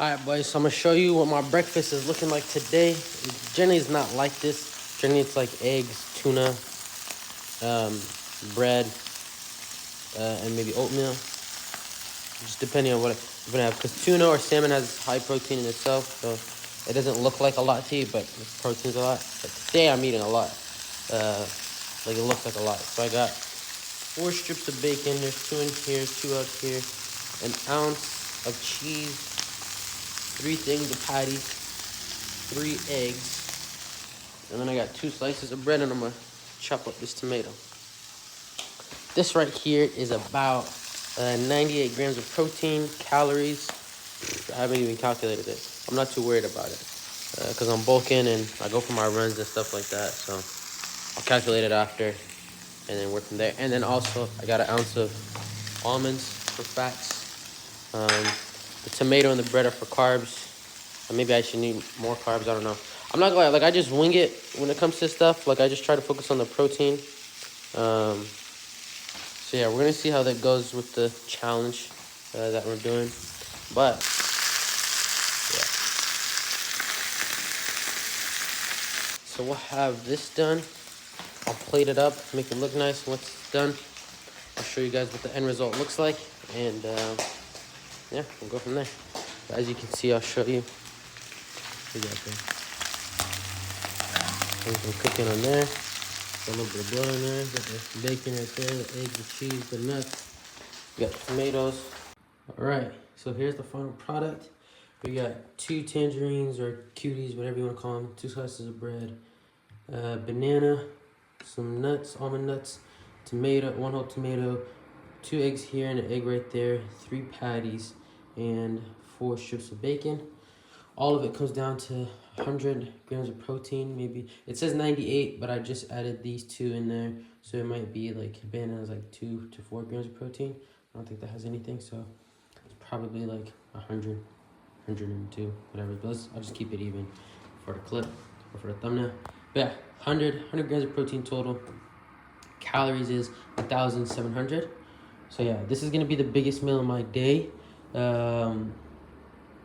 Alright, boys, so I'm gonna show you what my breakfast is looking like today. Generally, it's not like this. Generally, it's like eggs, tuna, bread, and maybe oatmeal. Just depending on what I'm gonna have. Because tuna or salmon has high protein in itself, so it doesn't look like a lot to you, but the protein's a lot. But today, I'm eating a lot. Like it looks like a lot. So I got 4 strips of bacon. There's 2 in here, 2 out here. An ounce of cheese. 3 things of patties, 3 eggs, and then I got 2 slices of bread, and I'm gonna chop up this tomato. This right here is about 98 grams of protein, calories. I haven't even calculated it. I'm not too worried about it because I'm bulking and I go for my runs and stuff like that. So I'll calculate it after and then work from there. And then also I got an ounce of almonds for fats. The tomato and the bread are for carbs. Maybe I should need more carbs. I don't know. I'm not gonna lie. Like, I just wing it when it comes to stuff. Like, I just try to focus on the protein. So, yeah, we're going to see how that goes with the challenge that we're doing. But, yeah. So, we'll have this done. I'll plate it up, make it look nice. Once it's done, I'll show you guys what the end result looks like. And, yeah, we'll go from there. As you can see, I'll show you. We got there. Some cooking on there. Got a little bit of blood on there. Got the bacon right there, the eggs, the cheese, the nuts. We got the tomatoes. All right, so here's the final product. We got 2 tangerines or cuties, whatever you want to call them. 2 slices of bread, banana, some nuts, almond nuts, tomato, 1 whole tomato, 2 eggs here and an egg right there, 3 patties, and 4 strips of bacon. All of it comes down to 100 grams of protein, maybe. It says 98, but I just added these 2 in there. So it might be like, banana has like 2 to 4 grams of protein. I don't think that has anything, so it's probably like 100, 102, whatever. But I'll just keep it even for the clip or for the thumbnail. But yeah, 100 grams of protein total. Calories is 1,700. So yeah, this is gonna be the biggest meal of my day.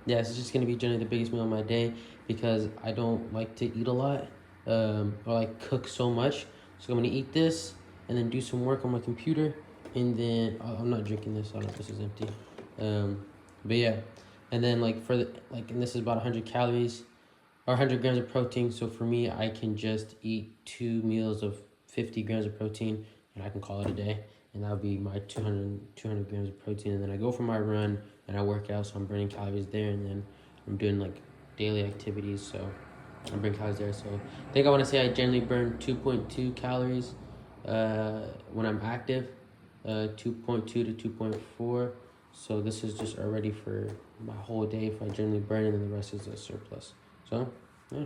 Yeah, it's just gonna be generally the biggest meal of my day because I don't like to eat a lot or like cook so much. So I'm gonna eat this and then do some work on my computer, and then I'm not drinking this. I don't know if this is empty. But yeah, and then like and this is about 100 calories or 100 grams of protein. So for me, I can just eat 2 meals of 50 grams of protein, and I can call it a day. And that'll be my 200 grams of protein. And then I go for my run and I work out, so I'm burning calories there. And then I'm doing like daily activities, so I'm burning calories there. So I think I want to say I generally burn 2.2 calories when I'm active, 2.2 to 2.4. So this is just already for my whole day if I generally burn, and then the rest is a surplus. So, yeah.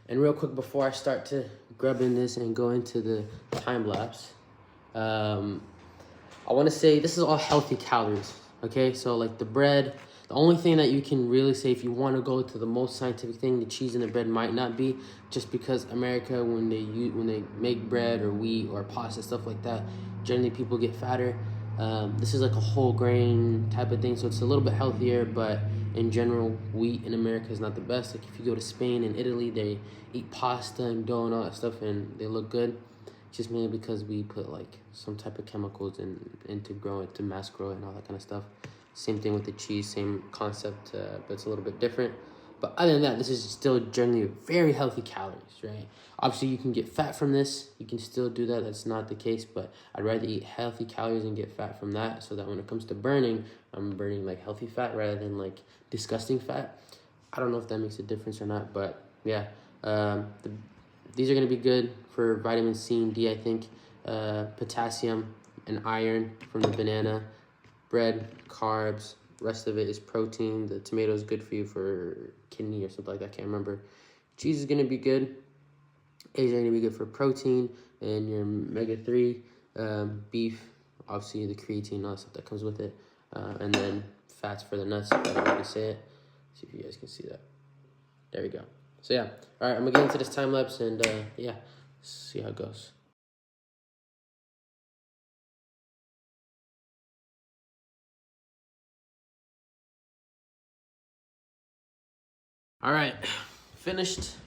And real quick before I start to grub in this and go into the time lapse, I want to say this is all healthy calories, okay? So like the bread, the only thing that you can really say if you want to go to the most scientific thing, the cheese and the bread might not be, just because America, when they make bread or wheat or pasta, stuff like that, generally people get fatter. This is like a whole grain type of thing, so it's a little bit healthier, but in general, wheat in America is not the best. Like if you go to Spain and Italy, they eat pasta and dough and all that stuff, and they look good. Just mainly because we put like some type of chemicals in to grow it, to mass grow it and all that kind of stuff. Same thing with the cheese, same concept, but it's a little bit different. But other than that, this is still generally very healthy calories, right? Obviously, you can get fat from this. You can still do that. That's not the case, but I'd rather eat healthy calories and get fat from that, so that when it comes to burning, I'm burning like healthy fat rather than like disgusting fat. I don't know if that makes a difference or not, but yeah. These are going to be good for vitamin C and D, I think. Potassium and iron from the banana. Bread, carbs. Rest of it is protein. The tomato is good for you for kidney or something like that. I can't remember. Cheese is going to be good. Eggs are going to be good for protein and your omega-3. Beef, obviously the creatine and all that stuff that comes with it. And then fats for the nuts, if I don't really say it. See if you guys can see that. There we go. So yeah, all right, I'm gonna get into this time lapse and yeah, see how it goes. All right, finished.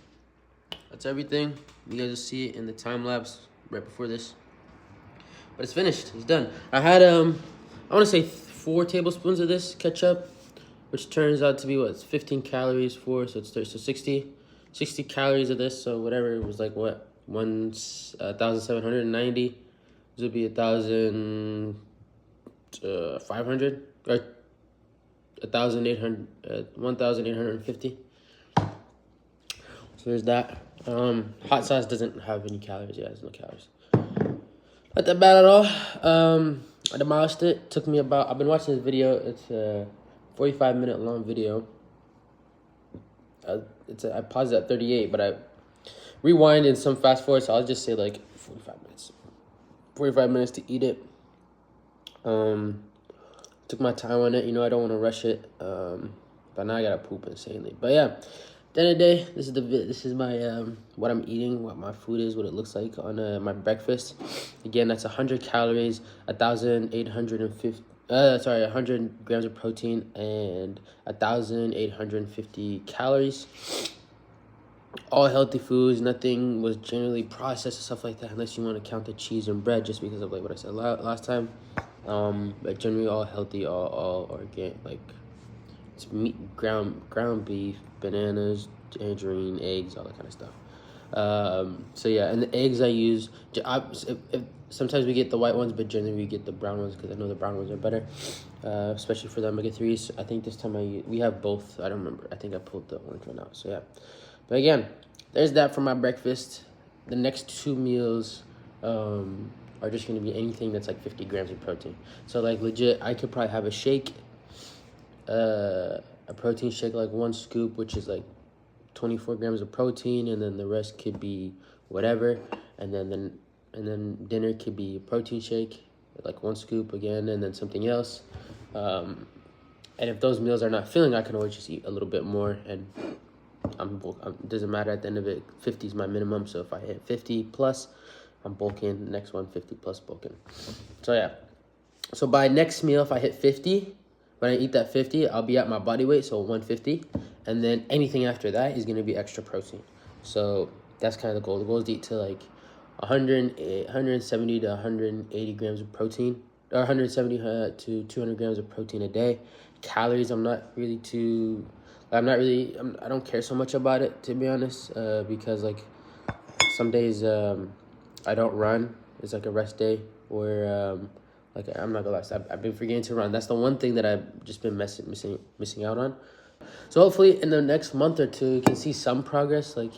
That's everything. You guys will see it in the time lapse right before this. But it's finished. It's done. I had I want to say 4 tablespoons of this ketchup, which turns out to be what, 15 calories for, so it's 60 calories of this. So whatever it was, like what, 1,790. This would be 1,500 or 1,800, 1,850. So there's that. Hot sauce doesn't have any calories. Yeah, there's no calories. Not that bad at all. I demolished it. Took me about, I've been watching this video. It's a 45-minute long video. I paused it at 38, but I rewind and some fast forward, so I'll just say like 45 minutes. 45 minutes to eat it. Took my time on it. You know, I don't want to rush it. But now I gotta poop insanely. But yeah. At the end of the day, this is my what I'm eating, what my food is, what it looks like on my breakfast. Again, that's 100 calories, 100 grams of protein, and 1,850 calories. All healthy foods. Nothing was generally processed and stuff like that, unless you want to count the cheese and bread, just because of like what I said last time. But generally all healthy, all organic, like. It's meat, ground beef, bananas, tangerine, eggs, all that kind of stuff. So yeah, and the eggs I use, sometimes we get the white ones, but generally we get the brown ones because I know the brown ones are better, especially for the omega-3s. I think this time we have both. I don't remember. I think I pulled the orange one out. So yeah, but again, there's that for my breakfast. The next 2 meals are just gonna be anything that's like 50 grams of protein. So like legit, I could probably have a shake. A protein shake, like 1 scoop, which is like 24 grams of protein, and then the rest could be whatever, and then dinner could be a protein shake, like 1 scoop again, and then something else. And if those meals are not filling, I can always just eat a little bit more, and it doesn't matter at the end of it. 50 is my minimum, so if I hit 50 plus, I'm bulking. The next one, 50 plus bulking. So yeah, so by next meal, if I hit 50, when I eat that 50, I'll be at my body weight, so 150. And then anything after that is going to be extra protein. So that's kind of the goal. The goal is to eat to like 170 to 180 grams of protein, or 170 to 200 grams of protein a day. Calories, I don't care so much about it, to be honest, because like some days I don't run. It's like a rest day, or like, I'm not gonna lie, I've been forgetting to run. That's the one thing that I've just been missing out on. So hopefully in the next month or 2, you can see some progress. Like,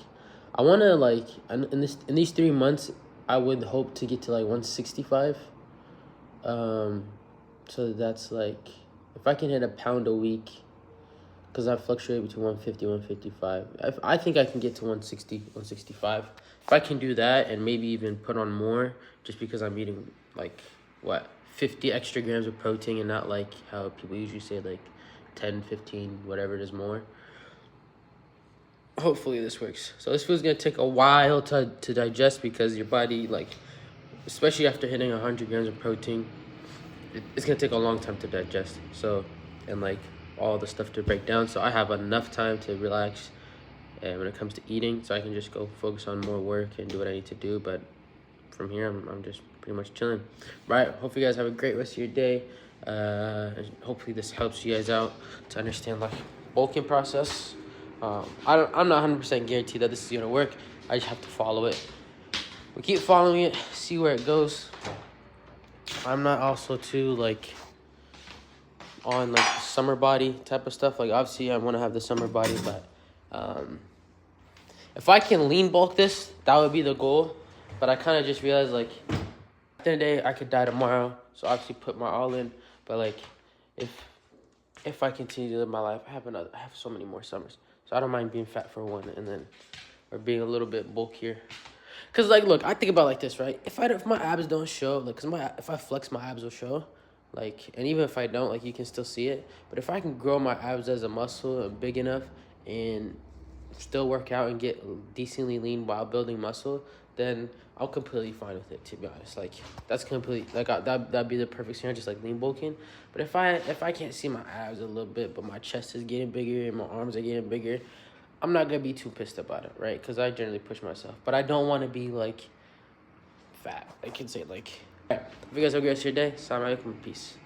I wanna, like, in these 3 months, I would hope to get to like 165. So that's like, if I can hit a pound a week, because I fluctuate between 150 155. I think I can get to 160 165. If I can do that and maybe even put on more, just because I'm eating like what, 50 extra grams of protein, and not like how people usually say like 10, 15, whatever it is more. Hopefully this works. So this food's gonna take a while to digest, because your body, like, especially after hitting 100 grams of protein, it's gonna take a long time to digest. So, and like all the stuff to break down. So I have enough time to relax when it comes to eating, so I can just go focus on more work and do what I need to do. But from here, I'm just pretty much chilling. Right, hope you guys have a great rest of your day. And hopefully this helps you guys out to understand like bulking process. I'm not 100% guaranteed that this is gonna work. I just have to follow it. We keep following it, see where it goes. I'm not also too like on like the summer body type of stuff. Like obviously I want to have the summer body, but if I can lean bulk this, that would be the goal. But I kind of just realized, like, at the end of the day, I could die tomorrow. So obviously put my all in. But like, if I continue to live my life, I have so many more summers. So I don't mind being fat for one, and then, or being a little bit bulkier. Cause like, look, I think about it like this, right? If my abs don't show, like, if I flex, my abs will show. Like, and even if I don't, like, you can still see it. But if I can grow my abs as a muscle big enough and still work out and get decently lean while building muscle, then I'm completely fine with it, to be honest. Like, that's completely, like, that'd be the perfect scenario, just like lean bulking. But if I can't see my abs a little bit, but my chest is getting bigger and my arms are getting bigger, I'm not gonna be too pissed about it, right? Because I generally push myself, but I don't want to be like fat. I can say like. Alright, if you guys have a great rest of your day, assalamu alaikum, peace.